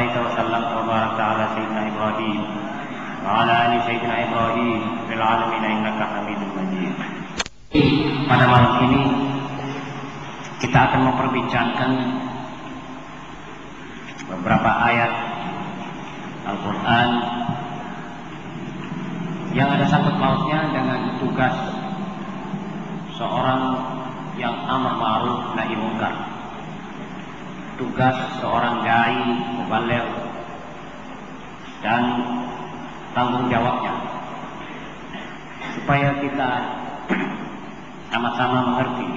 صليت وسلمت وباركت على سيدنا إبراهيم وعلى آل سيدنا إبراهيم في العالمين إنك حميد مجيد. Pada malam ini kita akan memperbincangkan beberapa ayat Al-Quran yang ada sangkut pautnya dengan tugas seorang yang amar ma'ruf nahi munkar, tugas seorang dai mubaligh dan tanggung jawabnya, supaya kita sama-sama mengerti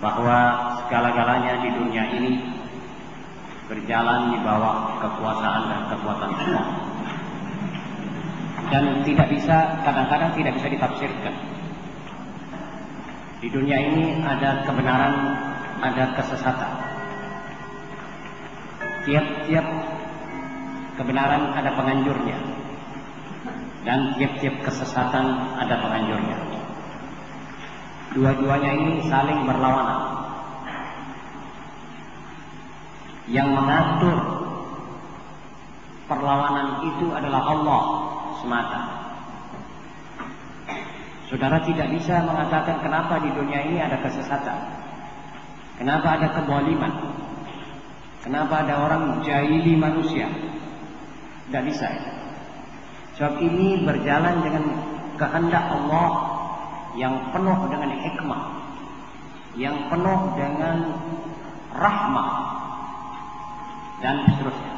bahwa segala-galanya di dunia ini berjalan di bawah kekuasaan dan kekuatan Allah, dan kadang-kadang tidak bisa ditafsirkan. Di dunia ini ada kebenaran, ada kesesatan. Tiap-tiap kebenaran ada penganjurnya, dan tiap-tiap kesesatan ada penganjurnya. Dua-duanya ini saling berlawanan. Yang mengatur perlawanan itu adalah Allah semata. Saudara tidak bisa mengatakan kenapa di dunia ini ada kesesatan, kenapa ada kezaliman, kenapa ada orang jahili manusia. Tidak bisa. Sebab ini berjalan dengan kehendak Allah yang penuh dengan hikmah, yang penuh dengan rahmah, dan seterusnya.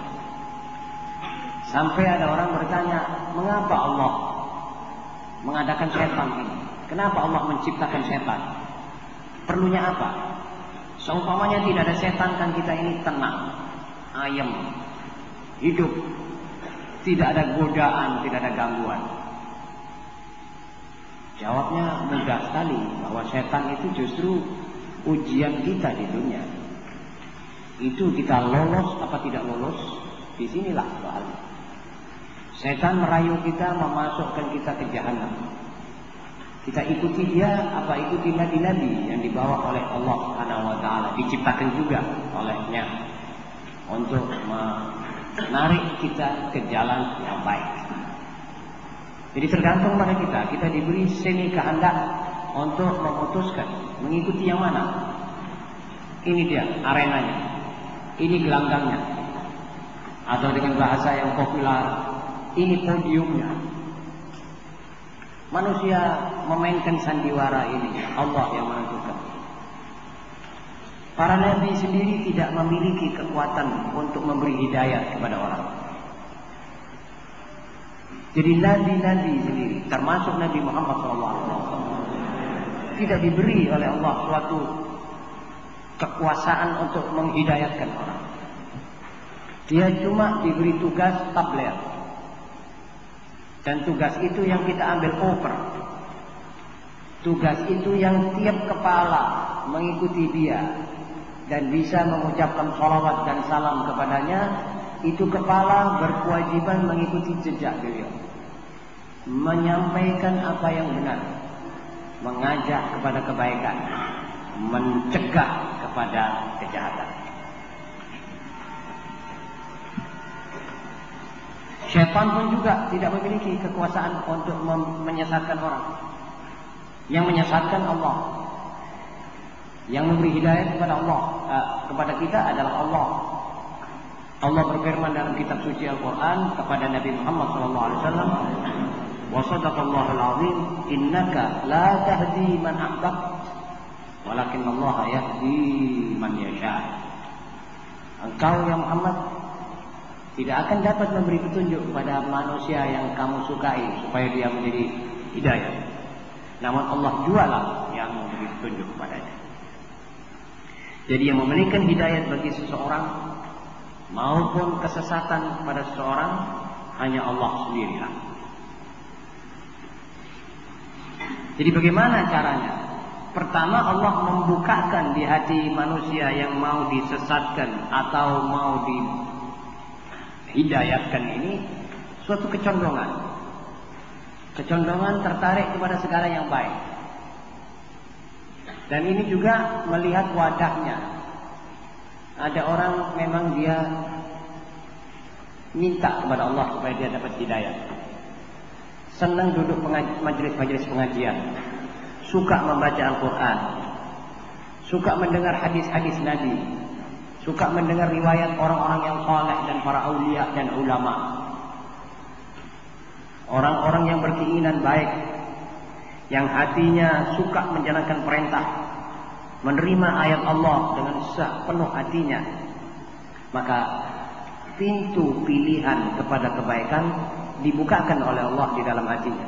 Sampai ada orang bertanya, mengapa Allah mengadakan setan ini? Kenapa Allah menciptakan setan? Perlunya apa? Seumpamanya tidak ada setan, kan kita ini tenang, ayem, hidup, tidak ada godaan, tidak ada gangguan. Jawabnya mudah sekali, bahwa setan itu justru ujian kita di dunia. Itu kita lolos apa tidak lolos, disinilah soalnya. Setan merayu kita, memasukkan kita ke jahanam. Kita ikuti dia apa ikuti nabi-nabi yang dibawa oleh Allah Subhanahu wa taala, diciptakan juga olehnya untuk menarik kita ke jalan yang baik. Jadi tergantung pada kita diberi seni kehendak untuk memutuskan mengikuti yang mana. Ini dia arenanya, ini gelanggangnya, atau dengan bahasa yang populer, ini podiumnya. Manusia memainkan sandiwara ini, Allah yang menentukan. Para nabi sendiri tidak memiliki kekuatan untuk memberi hidayah kepada orang. Jadi nabi-nabi sendiri, termasuk Nabi Muhammad SAW, tidak diberi oleh Allah suatu kekuasaan untuk menghidayatkan orang. Dia cuma diberi tugas tabligh. Dan tugas itu yang kita ambil over. Tugas itu yang tiap kepala mengikuti dia dan bisa mengucapkan sholawat dan salam kepadanya. Itu kepala berkewajiban mengikuti jejak beliau, menyampaikan apa yang benar, mengajak kepada kebaikan, mencegah kepada kejahatan. Syaitan pun juga tidak memiliki kekuasaan untuk menyesatkan orang. Yang menyesatkan Allah, yang memberi hidayah kepada Allah, kepada kita adalah Allah. Allah berfirman dalam kitab suci Al-Quran kepada Nabi Muhammad SAW, wa sadaqallahul azim, innaka la tahdi man ahbabt, walakin Allah yahdi man yasha. Engkau ya Muhammad tidak akan dapat memberi petunjuk kepada manusia yang kamu sukai supaya dia menjadi hidayah. Namun Allah jualah yang memberi petunjuk kepadanya. Jadi yang memberikan hidayah bagi seseorang maupun kesesatan pada seseorang hanya Allah sendirilah. Jadi bagaimana caranya? Pertama, Allah membukakan di hati manusia yang mau disesatkan atau mau dihidayatkan ini suatu kecondongan. Kecondongan tertarik kepada segala yang baik. Dan ini juga melihat wadahnya. Ada orang memang dia minta kepada Allah supaya dia dapat hidayah. Senang duduk majelis-majelis pengajian, suka membaca Al-Quran, suka mendengar hadis-hadis Nabi, suka mendengar riwayat orang-orang yang saleh dan para aulia dan ulama. Orang-orang yang berkeinginan baik, yang hatinya suka menjalankan perintah, menerima ayat Allah dengan sepenuh hatinya, maka pintu pilihan kepada kebaikan dibukakan oleh Allah di dalam hatinya.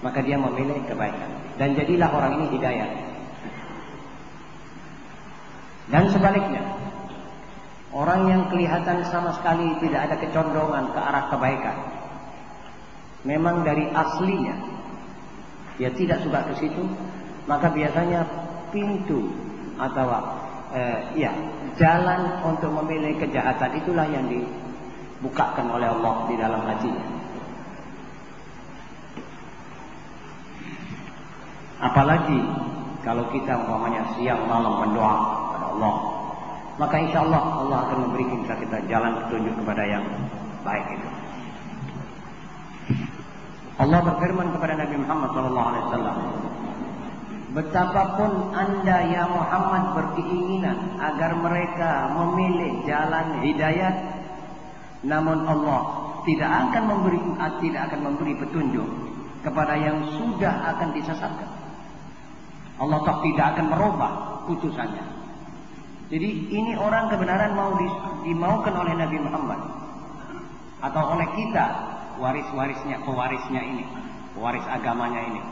Maka dia memilih kebaikan. Dan jadilah orang ini hidayah. Dan sebaliknya, orang yang kelihatan sama sekali tidak ada kecondongan ke arah kebaikan, memang dari aslinya dia tidak suka ke situ, maka biasanya pintu atau jalan untuk memilih kejahatan itulah yang dibukakan oleh Allah di dalam hatinya. Apalagi kalau kita umpamanya siang malam berdoa kepada Allah, maka insya Allah Allah akan memberikan kita jalan petunjuk kepada yang baik itu. Allah berfirman kepada Nabi Muhammad SAW, betapapun anda ya Muhammad berkeinginan agar mereka memilih jalan hidayat, namun Allah tidak akan memberi petunjuk kepada yang sudah akan disesatkan. Allah tidak akan merubah putusannya. Jadi ini orang kebenaran mau dimaukan oleh Nabi Muhammad atau oleh kita, pewarisnya ini, pewaris agamanya ini.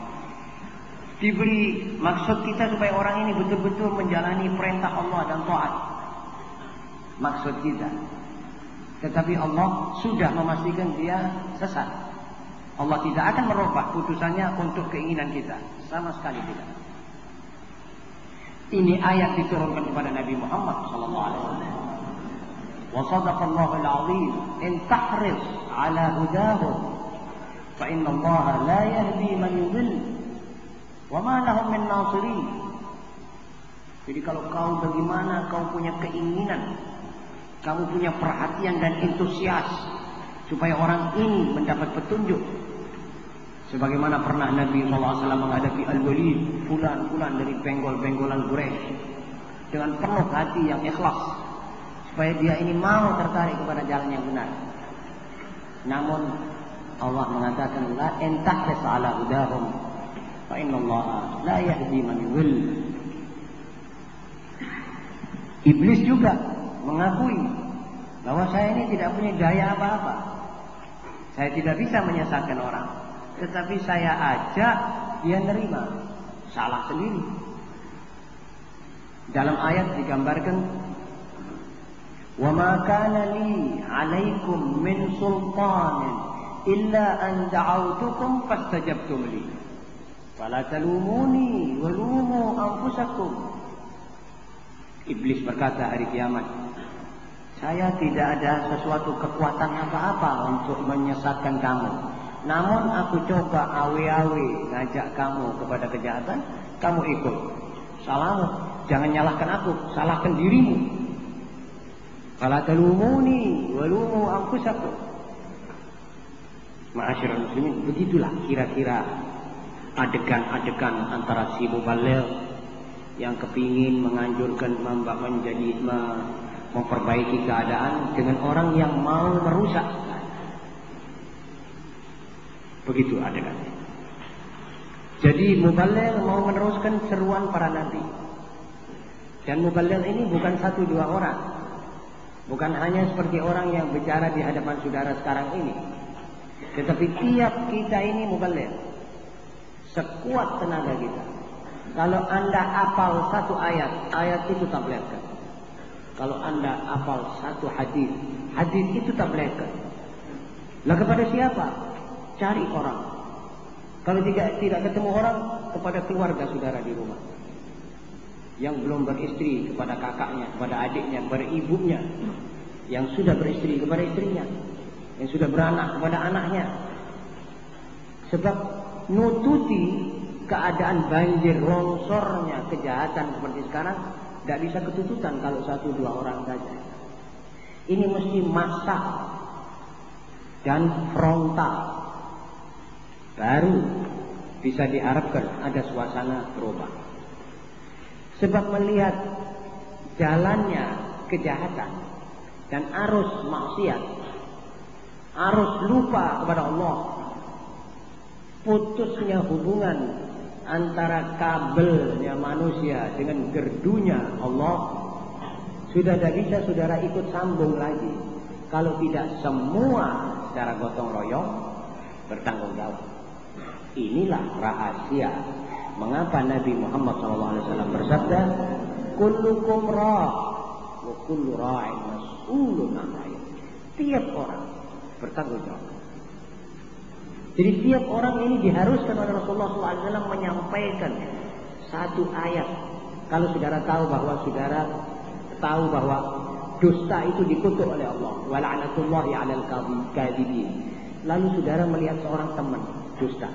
Diberi maksud kita supaya orang ini betul-betul menjalani perintah Allah dan taat. Maksud kita. Tetapi Allah sudah memastikan dia sesat. Allah tidak akan merubah putusannya untuk keinginan kita, sama sekali tidak. Ini ayat diturunkan kepada Nabi Muhammad SAW. Wa sadaqallahu al-azim in tahris ala hudahu fa inna Allah la yahdi man yudhill wa ma lahum min nasirin. Jadi kalau kau bagaimana kau punya keinginan, kamu punya perhatian dan antusias supaya orang ini mendapat petunjuk, sebagaimana pernah Nabi SAW menghadapi Al-Walid, fulan dari benggol-benggolan Quraisy, dengan penuh hati yang ikhlas, supaya dia ini mau tertarik kepada jalan yang benar. Namun Allah mengatakan, la entahris ala hudahum, fa inna Allah la yahdi man yudhill. Iblis juga mengakui bahwa saya ini tidak punya daya apa-apa, saya tidak bisa menyesatkan orang. Tetapi saya ajak, dia nerima. Salah sendiri. Dalam ayat digambarkan, wa ma kana li 'alaikum min sultanin illa an da'awtukum fastajabtum li. Fala talumuni wa lumu anfusakum. Iblis berkata hari kiamat, saya tidak ada sesuatu kekuatan apa-apa untuk menyesatkan kamu. Namun aku coba awe-awe ngajak kamu kepada kejahatan, kamu ikut. Salahmu, jangan nyalahkan aku, salahkan dirimu. Fala talumuni wa lumu anfusakum. Ma'asyiral muslimin, begitulah kira-kira adegan-adegan antara si muballigh yang kepingin menganjurkan memperbaiki keadaan dengan orang yang mau merusak. Begitu adegannya. Jadi muballigh mau meneruskan seruan para nabi. Dan muballigh ini bukan 1-2 orang. Bukan hanya seperti orang yang bicara di hadapan saudara sekarang ini. Tetapi tiap kita ini muballigh. Sekuat tenaga kita. Kalau anda hafal 1 ayat, ayat itu tabligkan. Kalau anda hafal 1 hadis, hadis itu tabligkan. Lah kepada siapa? Cari orang. Kalau tidak ketemu orang, kepada keluarga saudara di rumah. Yang belum beristri, kepada kakaknya, kepada adiknya, kepada ibunya. Yang sudah beristri, kepada istrinya. Yang sudah beranak, kepada anaknya. Sebab nututi keadaan banjir, longsornya kejahatan seperti sekarang, tidak bisa ketututan kalau 1-2 orang saja. Ini mesti masak dan frontal, baru bisa diharapkan ada suasana berubah. Sebab melihat jalannya kejahatan dan arus maksiat, arus lupa kepada Allah, putusnya hubungan antara kabelnya manusia dengan gerdunya Allah, sudah tidak bisa saudara ikut sambung lagi kalau tidak semua secara gotong royong bertanggung jawab. Inilah rahasia mengapa Nabi Muhammad SAW bersabda, kullukum ra' wa kullu ra'in mas'ulun an ra'iyatihi. Tiap orang bertanggung jawab. Jadi tiap orang ini diharuskan oleh Rasulullah SAW menyampaikan satu ayat. Kalau saudara tahu bahwa dusta itu dikutuk oleh Allah, wa la'natullahi 'alal kadhibin. Lalu saudara melihat seorang teman dusta,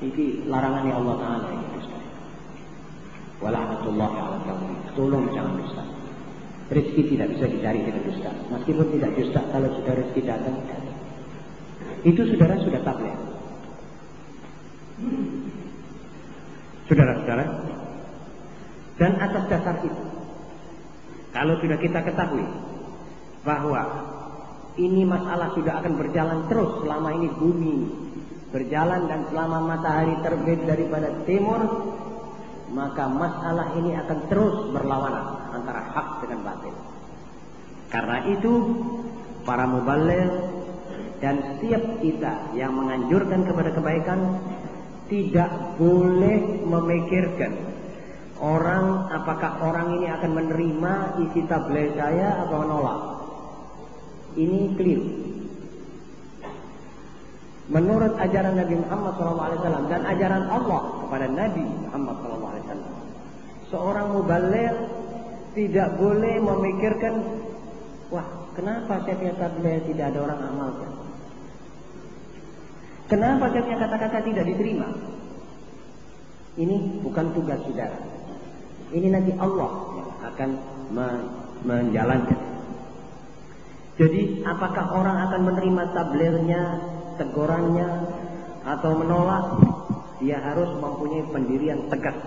ini larangannya Allah Ta'ala ini dusta. Wa la'natullahi 'alal kadhibin. Tolong jangan dusta. Rezeki tidak bisa dicari dengan dusta. Meskipun tidak dusta, kalau sudah rezeki datang, itu saudara sudah tabligh. Saudara-saudara, dan atas dasar itu, kalau sudah kita ketahui bahwa ini masalah sudah akan berjalan terus selama ini bumi berjalan dan selama matahari terbit daripada timur, maka masalah ini akan terus berlawanan antara hak dengan batil. Karena itu para muballigh dan setiap kita yang menganjurkan kepada kebaikan tidak boleh memikirkan apakah orang ini akan menerima isi tabligh saya atau menolak. Ini keliru. Menurut ajaran Nabi Muhammad SAW dan ajaran Allah kepada Nabi Muhammad SAW, seorang muballigh tidak boleh memikirkan, wah, kenapa saya punya tabligh tidak ada orang amalkan? Kenapa saya punya kata-kata tidak diterima? Ini bukan tugas saudara. Ini nanti Allah yang akan menjalankan. Jadi apakah orang akan menerima tablighnya, tegurannya, atau menolak? Dia harus mempunyai pendirian tegas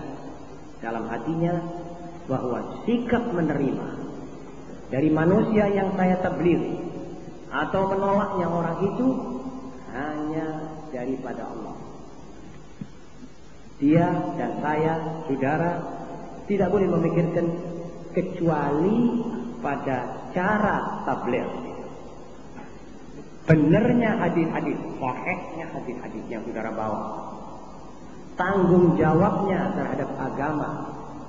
dalam hatinya bahwa sikap menerima dari manusia yang saya tabligh atau menolaknya orang itu hanya daripada Allah. Dia dan saya, saudara, tidak boleh memikirkan kecuali pada cara tabligh. Benarnya hadis-hadis, sahihnya hadis-hadis yang saudara bawa, tanggung jawabnya terhadap agama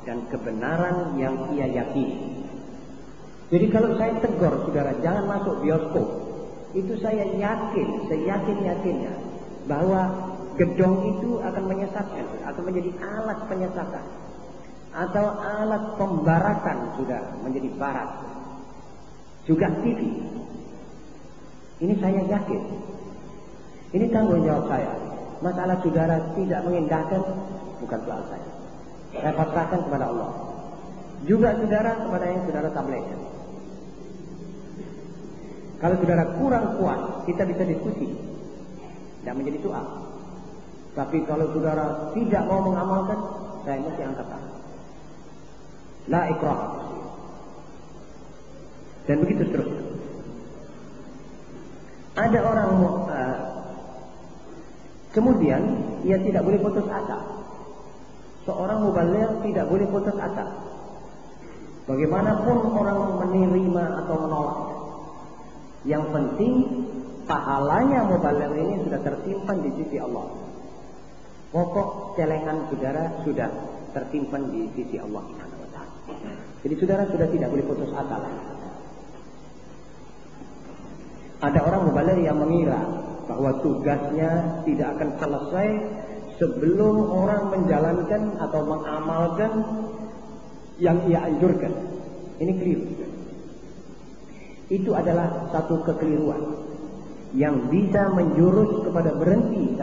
dan kebenaran yang ia yakini. Jadi kalau saya tegur saudara jangan masuk bioskop, itu saya yakin-yakinnya bahwa gedong itu akan menyesatkan, akan menjadi alat penyesatan atau alat pembarakan, sudah menjadi barat. Juga TV. Ini saya yakin. Ini tanggung jawab saya. Masalah saudara tidak mengindahkan, bukan soal saya. Saya pasrahkan kepada Allah. Juga saudara kepada yang saudara tablighkan. Kalau saudara kurang kuat, kita bisa diskusi. Tidak menjadi soal. Tapi kalau saudara tidak mau mengamalkan, saya mesti angkat tangan. La ikrah. Dan begitu seterusnya. Ada orang kemudian ia tidak boleh putus asa. Seorang muballigh tidak boleh putus asa. Bagaimanapun orang menerima atau menolak, yang penting pahalanya muballigh ini sudah tersimpan di sisi Allah. Pokok celengan saudara sudah tersimpan di sisi Allah Subhanahu wa taala. Jadi saudara sudah tidak boleh putus asa lagi. Ada orang muballigh yang mengira bahwa tugasnya tidak akan selesai sebelum orang menjalankan atau mengamalkan yang ia anjurkan. Ini keliru. Itu adalah satu kekeliruan yang bisa menjurus kepada berhenti